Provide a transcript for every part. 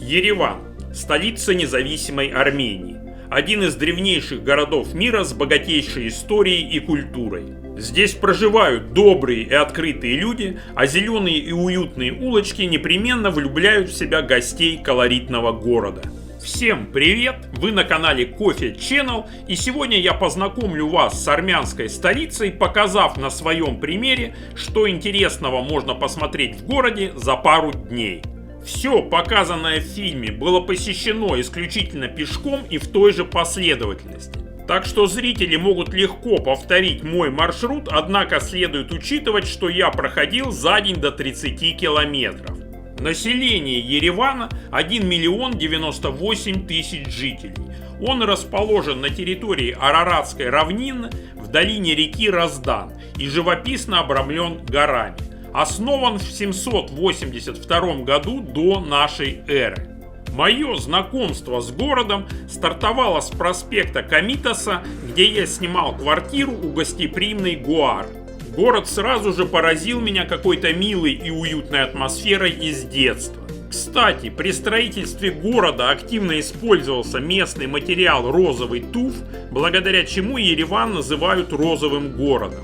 Ереван – столица независимой Армении. Один из древнейших городов мира с богатейшей историей и культурой. Здесь проживают добрые и открытые люди, а зеленые и уютные улочки непременно влюбляют в себя гостей колоритного города. Всем привет! Вы на канале Coffee Channel, и сегодня я познакомлю вас с армянской столицей, показав на своем примере, что интересного можно посмотреть в городе за пару дней. Все показанное в фильме было посещено исключительно пешком и в той же последовательности. Так что зрители могут легко повторить мой маршрут, однако следует учитывать, что я проходил за день до 30 километров. Население Еревана 1 миллион 98 тысяч жителей. Он расположен на территории Араратской равнины в долине реки Раздан и живописно обрамлен горами. Основан в 782 году до нашей эры. Мое знакомство с городом стартовало с проспекта Комитоса, где я снимал квартиру у гостеприимной Гуар. Город сразу же поразил меня какой-то милой и уютной атмосферой из детства. Кстати, при строительстве города активно использовался местный материал розовый туф, благодаря чему Ереван называют розовым городом.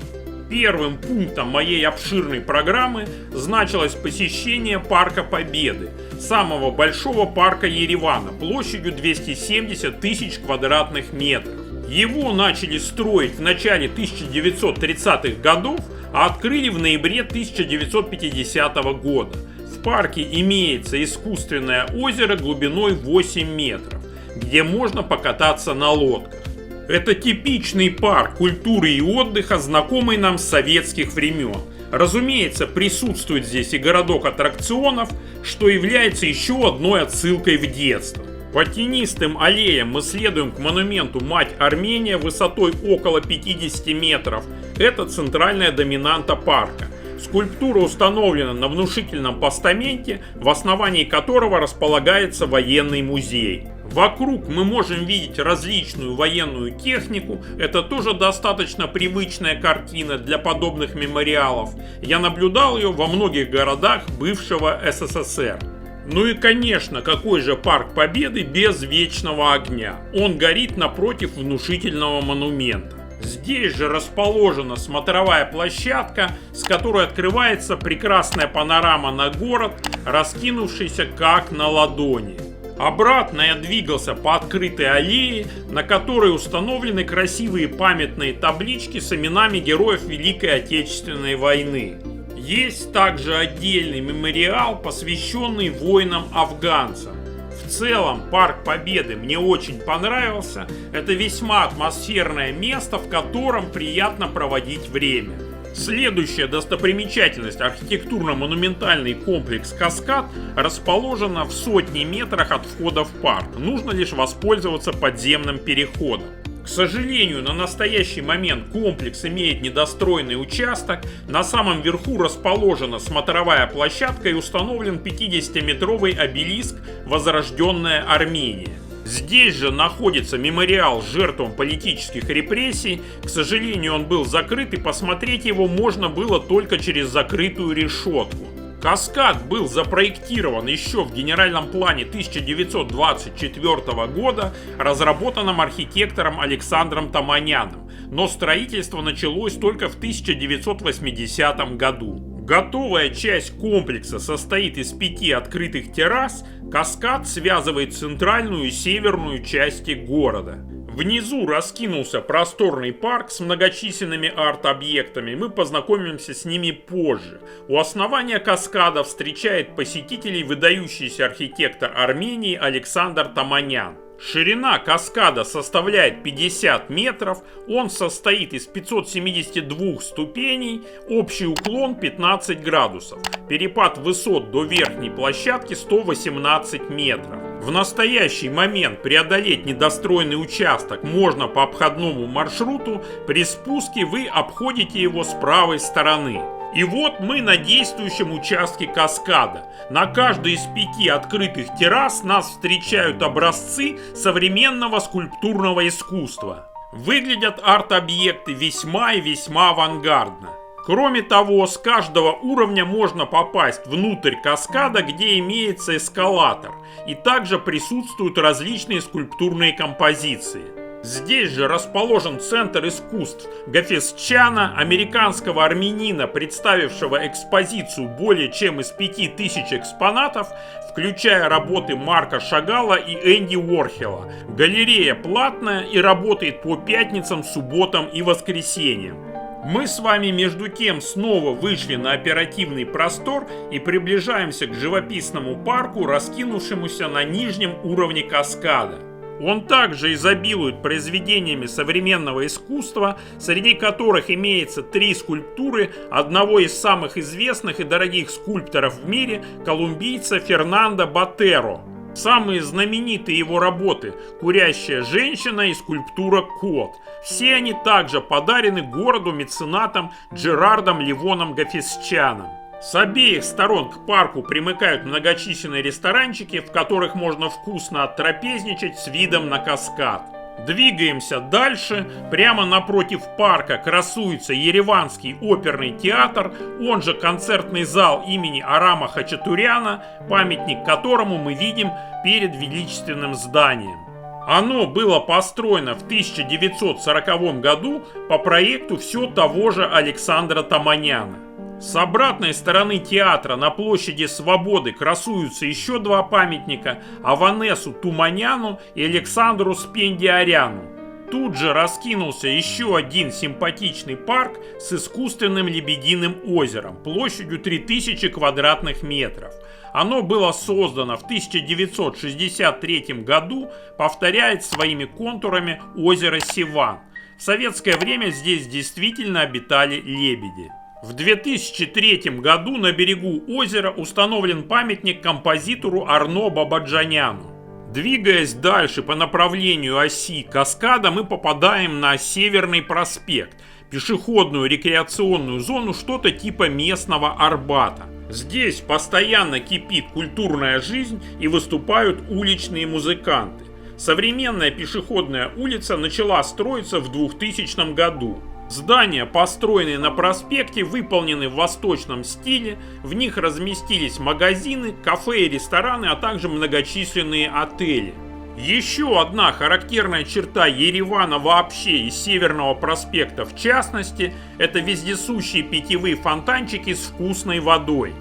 Первым пунктом моей обширной программы значилось посещение Парка Победы, самого большого парка Еревана, площадью 270 тысяч квадратных метров. Его начали строить в начале 1930-х годов, а открыли в ноябре 1950 года. В парке имеется искусственное озеро глубиной 8 метров, где можно покататься на лодках. Это типичный парк культуры и отдыха, знакомый нам с советских времен. Разумеется, присутствует здесь и городок аттракционов, что является еще одной отсылкой в детство. По тенистым аллеям мы следуем к монументу Мать Армения высотой около 50 метров. Это центральная доминанта парка. Скульптура установлена на внушительном постаменте, в основании которого располагается военный музей. Вокруг мы можем видеть различную военную технику, это тоже достаточно привычная картина для подобных мемориалов. Я наблюдал ее во многих городах бывшего СССР. Ну и конечно, какой же Парк Победы без вечного огня? Он горит напротив внушительного монумента. Здесь же расположена смотровая площадка, с которой открывается прекрасная панорама на город, раскинувшийся как на ладони. Обратно я двигался по открытой аллее, на которой установлены красивые памятные таблички с именами героев Великой Отечественной войны. Есть также отдельный мемориал, посвященный воинам-афганцам. В целом, Парк Победы мне очень понравился. Это весьма атмосферное место, в котором приятно проводить время. Следующая достопримечательность — архитектурно-монументальный комплекс «Каскад» расположена в сотне метрах от входа в парк. Нужно лишь воспользоваться подземным переходом. К сожалению, на настоящий момент комплекс имеет недостроенный участок. На самом верху расположена смотровая площадка и установлен 50-метровый обелиск «Возрожденная Армения». Здесь же находится мемориал жертвам политических репрессий. К сожалению, он был закрыт, и посмотреть его можно было только через закрытую решетку. Каскад был запроектирован еще в генеральном плане 1924 года, разработанном архитектором Александром Таманяном, но строительство началось только в 1980 году. Готовая часть комплекса состоит из 5 открытых террас. Каскад связывает центральную и северную части города. Внизу раскинулся просторный парк с многочисленными арт-объектами, мы познакомимся с ними позже. У основания каскада встречает посетителей выдающийся архитектор Армении Александр Таманян. Ширина каскада составляет 50 метров, он состоит из 572 ступеней, общий уклон 15 градусов, перепад высот до верхней площадки 118 метров. В настоящий момент преодолеть недостроенный участок можно по обходному маршруту, при спуске вы обходите его с правой стороны. И вот мы на действующем участке каскада. На каждой из 5 открытых террас нас встречают образцы современного скульптурного искусства. Выглядят арт-объекты весьма и весьма авангардно. Кроме того, с каждого уровня можно попасть внутрь каскада, где имеется эскалатор, и также присутствуют различные скульптурные композиции. Здесь же расположен Центр искусств Гафесчана, американского армянина, представившего экспозицию более чем из 5000 экспонатов, включая работы Марка Шагала и Энди Уорхола. Галерея платная и работает по пятницам, субботам и воскресеньям. Мы с вами между тем снова вышли на оперативный простор и приближаемся к живописному парку, раскинувшемуся на нижнем уровне каскада. Он также изобилует произведениями современного искусства, среди которых имеется 3 скульптуры одного из самых известных и дорогих скульпторов в мире, колумбийца Фернандо Ботеро. Самые знаменитые его работы – «Курящая женщина» и скульптура «Кот». Все они также подарены городу-меценатом Джерардом Ливоном Гафесчаном. С обеих сторон к парку примыкают многочисленные ресторанчики, в которых можно вкусно оттрапезничать с видом на каскад. Двигаемся дальше. Прямо напротив парка красуется Ереванский оперный театр, он же концертный зал имени Арама Хачатуряна, памятник которому мы видим перед величественным зданием. Оно было построено в 1940 году по проекту все того же Александра Таманяна. С обратной стороны театра на площади Свободы красуются еще 2 памятника – Аванесу Туманяну и Александру Спендиаряну. Тут же раскинулся еще один симпатичный парк с искусственным лебединым озером площадью 3000 квадратных метров. Оно было создано в 1963 году, повторяет своими контурами озеро Севан. В советское время здесь действительно обитали лебеди. В 2003 году на берегу озера установлен памятник композитору Арно Бабаджаняну. Двигаясь дальше по направлению оси каскада, мы попадаем на Северный проспект, пешеходную рекреационную зону, что-то типа местного Арбата. Здесь постоянно кипит культурная жизнь и выступают уличные музыканты. Современная пешеходная улица начала строиться в 2000 году. Здания, построенные на проспекте, выполнены в восточном стиле, в них разместились магазины, кафе и рестораны, а также многочисленные отели. Еще одна характерная черта Еревана вообще и Северного проспекта в частности – это вездесущие питьевые фонтанчики с вкусной водой.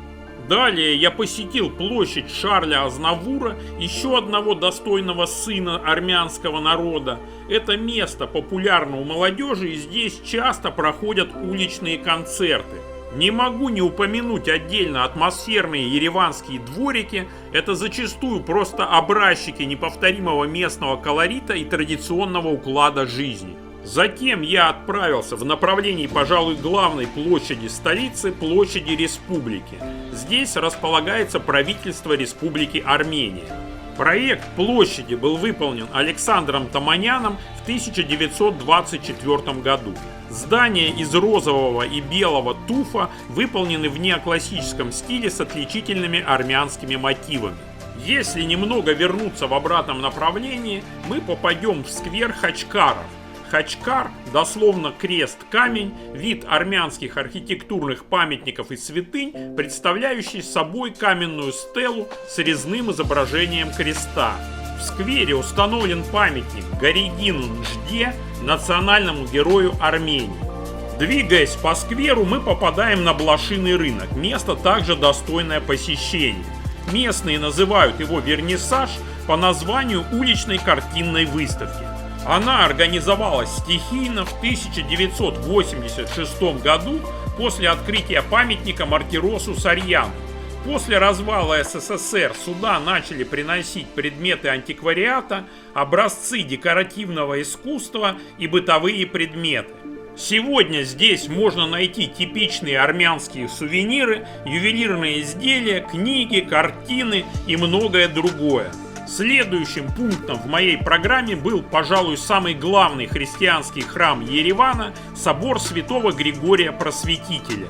Далее я посетил площадь Шарля Азнавура, еще одного достойного сына армянского народа. Это место популярно у молодежи, и здесь часто проходят уличные концерты. Не могу не упомянуть отдельно атмосферные ереванские дворики. Это зачастую просто образчики неповторимого местного колорита и традиционного уклада жизни. Затем я отправился в направлении, пожалуй, главной площади столицы, площади Республики. Здесь располагается правительство Республики Армения. Проект площади был выполнен Александром Таманяном в 1924 году. Здания из розового и белого туфа выполнены в неоклассическом стиле с отличительными армянскими мотивами. Если немного вернуться в обратном направлении, мы попадем в сквер Хачкаров. Хачкар, дословно крест-камень, вид армянских архитектурных памятников и святынь, представляющий собой каменную стелу с резным изображением креста. В сквере установлен памятник Гаригину Нжде, национальному герою Армении. Двигаясь по скверу, мы попадаем на блошиный рынок, место также достойное посещения. Местные называют его вернисаж по названию уличной картинной выставки. Она организовалась стихийно в 1986 году после открытия памятника Мартиросу Сарьяну. После развала СССР сюда начали приносить предметы антиквариата, образцы декоративного искусства и бытовые предметы. Сегодня здесь можно найти типичные армянские сувениры, ювелирные изделия, книги, картины и многое другое. Следующим пунктом в моей программе был, пожалуй, самый главный христианский храм Еревана – собор святого Григория Просветителя.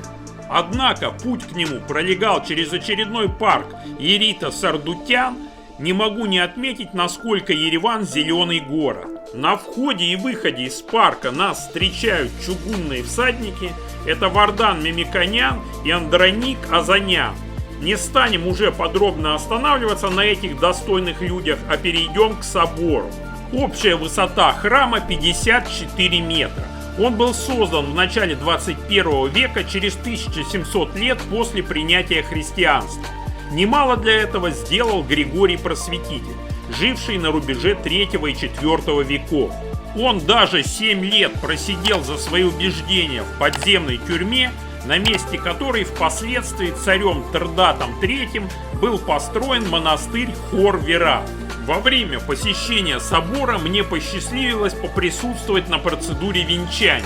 Однако путь к нему пролегал через очередной парк Ерита Сардутян. не могу не отметить, насколько Ереван зеленый город. На входе и выходе из парка нас встречают чугунные всадники. Это Вардан Мемиконян и Андроник Азанян. Не станем уже подробно останавливаться на этих достойных людях, а перейдем к собору. Общая высота храма 54 метра. Он был создан в начале 21 века, через 1700 лет после принятия христианства. Немало для этого сделал Григорий Просветитель, живший на рубеже 3 и 4 веков. Он даже 7 лет просидел за свои убеждения в подземной тюрьме, на месте которой впоследствии царем Тердатом III был построен монастырь Хор-Вера. Во время посещения собора мне посчастливилось поприсутствовать на процедуре венчания.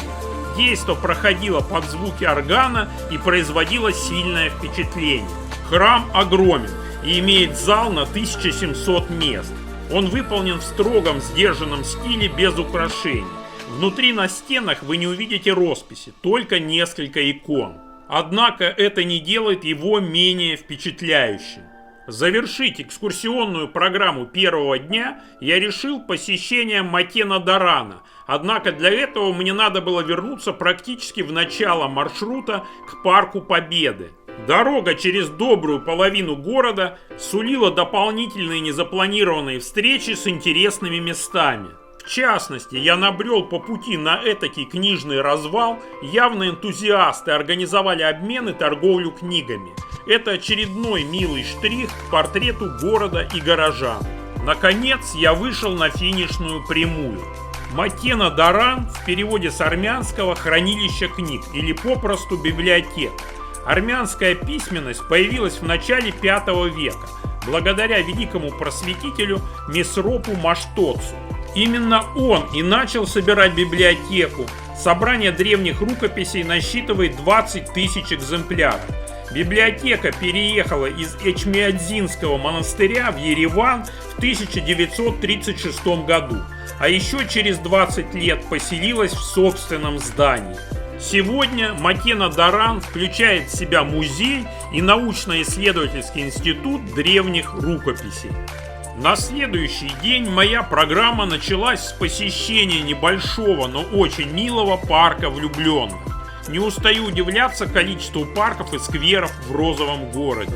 Действо проходило под звуки органа и производило сильное впечатление. Храм огромен и имеет зал на 1700 мест. Он выполнен в строгом, сдержанном стиле без украшений. Внутри на стенах вы не увидите росписи, только несколько икон. Однако это не делает его менее впечатляющим. Завершить экскурсионную программу первого дня я решил посещением Матена Дарана, однако для этого мне надо было вернуться практически в начало маршрута к Парку Победы. Дорога через добрую половину города сулила дополнительные незапланированные встречи с интересными местами. В частности, я набрел по пути на этакий книжный развал, явно энтузиасты организовали обмен и торговлю книгами. Это очередной милый штрих к портрету города и горожан. Наконец, я вышел на финишную прямую. Матена Даран в переводе с армянского «хранилище книг» или попросту «библиотека». Армянская письменность появилась в начале V века, благодаря великому просветителю Месропу Маштоцу. Именно он и начал собирать библиотеку. Собрание древних рукописей насчитывает 20 тысяч экземпляров. Библиотека переехала из Эчмиадзинского монастыря в Ереван в 1936 году, а еще через 20 лет поселилась в собственном здании. Сегодня Матена Даран включает в себя музей и научно-исследовательский институт древних рукописей. На следующий день моя программа началась с посещения небольшого, но очень милого парка влюбленных. Не устаю удивляться количеству парков и скверов в розовом городе.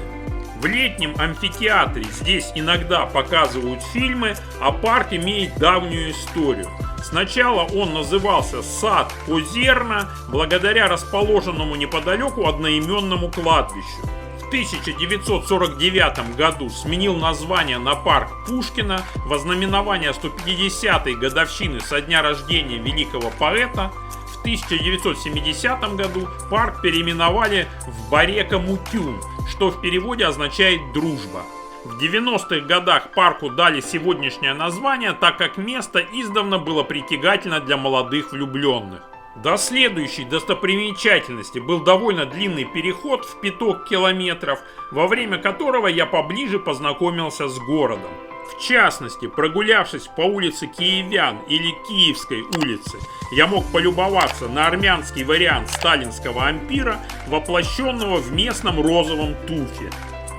В летнем амфитеатре здесь иногда показывают фильмы, а парк имеет давнюю историю. Сначала он назывался Сад Озерна, благодаря расположенному неподалеку одноименному кладбищу. В 1949 году сменил название на парк Пушкина во знаменование 150-й годовщины со дня рождения великого поэта. В 1970 году парк переименовали в Барека-Мутюн, что в переводе означает «дружба». В 90-х годах парку дали сегодняшнее название, так как место издавна было притягательно для молодых влюбленных. До следующей достопримечательности был довольно длинный переход в 5 километров, во время которого я поближе познакомился с городом. В частности, прогулявшись по улице Киевян или Киевской улице, я мог полюбоваться на армянский вариант сталинского ампира, воплощенного в местном розовом туфе.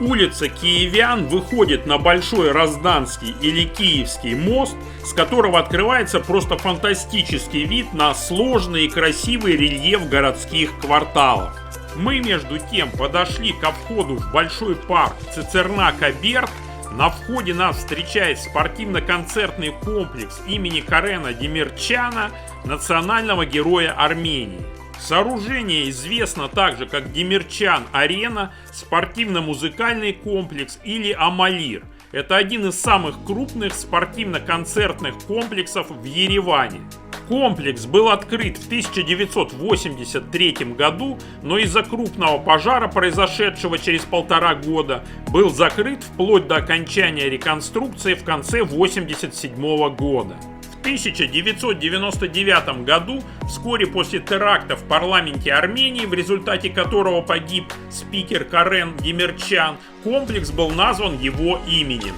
Улица Киевян выходит на Большой Разданский или Киевский мост, с которого открывается просто фантастический вид на сложный и красивый рельеф городских кварталов. Мы между тем подошли ко входу в большой парк Цицерна-Каберт. На входе нас встречает спортивно-концертный комплекс имени Карена Демирчана, национального героя Армении. Сооружение известно также как Демирчан-арена, спортивно-музыкальный комплекс или Амалир. Это один из самых крупных спортивно-концертных комплексов в Ереване. Комплекс был открыт в 1983 году, но из-за крупного пожара, произошедшего через 1,5 года, был закрыт вплоть до окончания реконструкции в конце 1987 года. В 1999 году, вскоре после теракта в парламенте Армении, в результате которого погиб спикер Карен Демирчан, комплекс был назван его именем.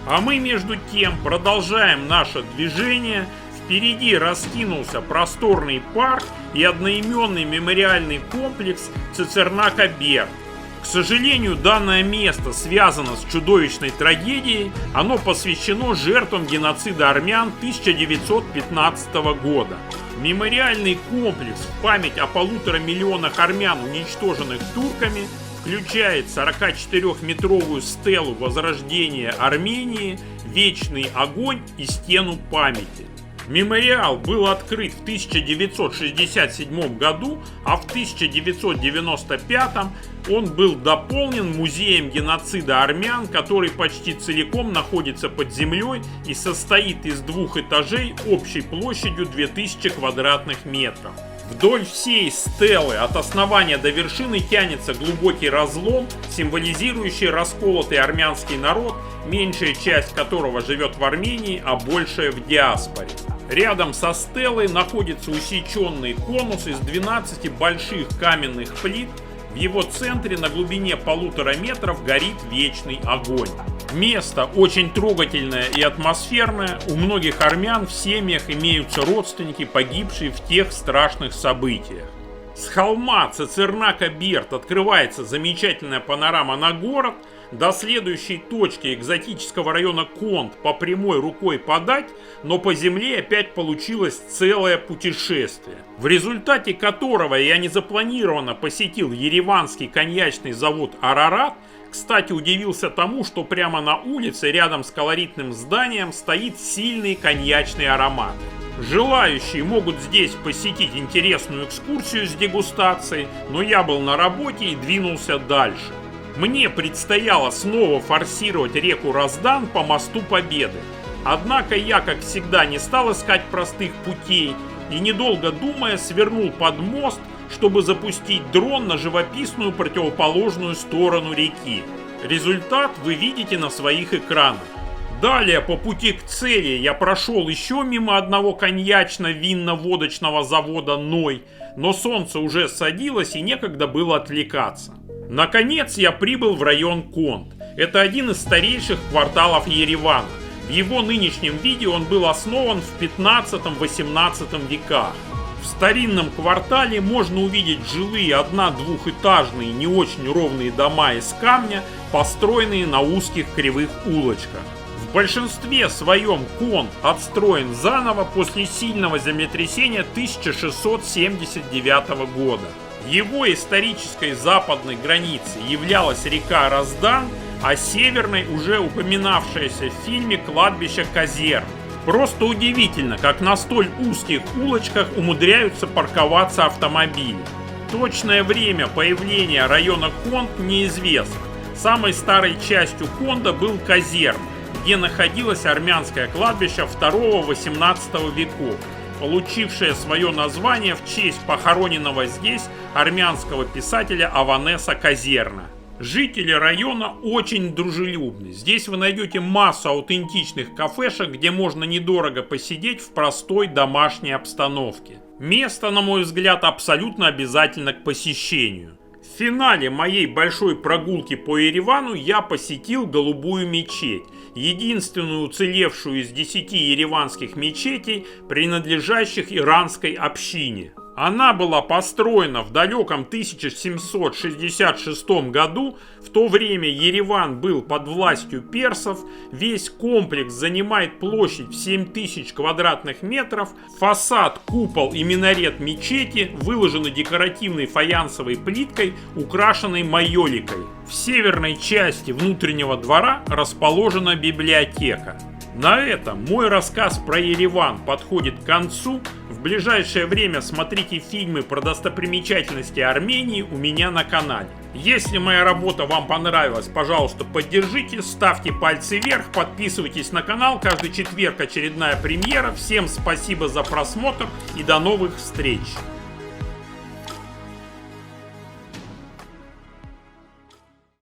А мы между тем продолжаем наше движение. Впереди раскинулся просторный парк и одноименный мемориальный комплекс Цицерна-Каберт. К К сожалению, данное место связано с чудовищной трагедией, оно посвящено жертвам геноцида армян 1915 года. Мемориальный комплекс в память о 1,5 миллиона армян, уничтоженных турками, включает 44-метровую стелу возрождения Армении, вечный огонь и стену памяти. Мемориал был открыт в 1967 году, а в 1995 он был дополнен музеем геноцида армян, который почти целиком находится под землей и состоит из 2 этажей общей площадью 2000 квадратных метров. Вдоль всей стелы от основания до вершины тянется глубокий разлом, символизирующий расколотый армянский народ, меньшая часть которого живет в Армении, а большая в диаспоре. Рядом со стелой находится усеченный конус из 12 больших каменных плит. В его центре на глубине 1,5 метров горит вечный огонь. Место очень трогательное и атмосферное. У многих армян в семьях имеются родственники, погибшие в тех страшных событиях. С холма Цицернака-Берд открывается замечательная панорама на город. До следующей точки экзотического района Конт по прямой рукой подать, но по земле опять получилось целое путешествие, в результате которого я незапланированно посетил ереванский коньячный завод «Арарат». Кстати, удивился тому, что прямо на улице рядом с колоритным зданием стоит сильный коньячный аромат. Желающие могут здесь посетить интересную экскурсию с дегустацией, но я был на работе и двинулся дальше. Мне предстояло снова форсировать реку Раздан по мосту Победы. Однако я, как всегда, не стал искать простых путей и, недолго думая, свернул под мост, чтобы запустить дрон на живописную противоположную сторону реки. Результат вы видите на своих экранах. Далее по пути к цели я прошел еще мимо одного коньячно-винно-водочного завода «Ной», но солнце уже садилось и некогда было отвлекаться. Наконец я прибыл в район Конт. Это один из старейших кварталов Еревана. В его нынешнем виде он был основан в 15-18 веках. В старинном квартале можно увидеть жилые одно-двухэтажные не очень ровные дома из камня, построенные на узких кривых улочках. В большинстве своем Конт отстроен заново после сильного землетрясения 1679 года. Его исторической западной границей являлась река Раздан, а северной уже упоминавшееся в фильме кладбище Казерн. Просто удивительно, как на столь узких улочках умудряются парковаться автомобили. Точное время появления района Конт неизвестно. Самой старой частью Конда был Казерн, где находилось армянское кладбище 2-18 веков, получившее свое название в честь похороненного здесь армянского писателя Аванеса Казерна. Жители района очень дружелюбны. Здесь вы найдете массу аутентичных кафешек, где можно недорого посидеть в простой домашней обстановке. Место, на мой взгляд, абсолютно обязательно к посещению. В финале моей большой прогулки по Еревану я посетил Голубую мечеть, единственную уцелевшую из 10 ереванских мечетей, принадлежащих иранской общине. Она была построена в далеком 1766 году, в то время Ереван был под властью персов, весь комплекс занимает площадь в 7000 квадратных метров, фасад, купол и минарет мечети выложены декоративной фаянсовой плиткой, украшенной майоликой. В северной части внутреннего двора расположена библиотека. На этом мой рассказ про Ереван подходит к концу. В ближайшее время смотрите фильмы про достопримечательности Армении у меня на канале. Если моя работа вам понравилась, пожалуйста, поддержите, ставьте пальцы вверх, подписывайтесь на канал. Каждый четверг очередная премьера. Всем спасибо за просмотр и до новых встреч!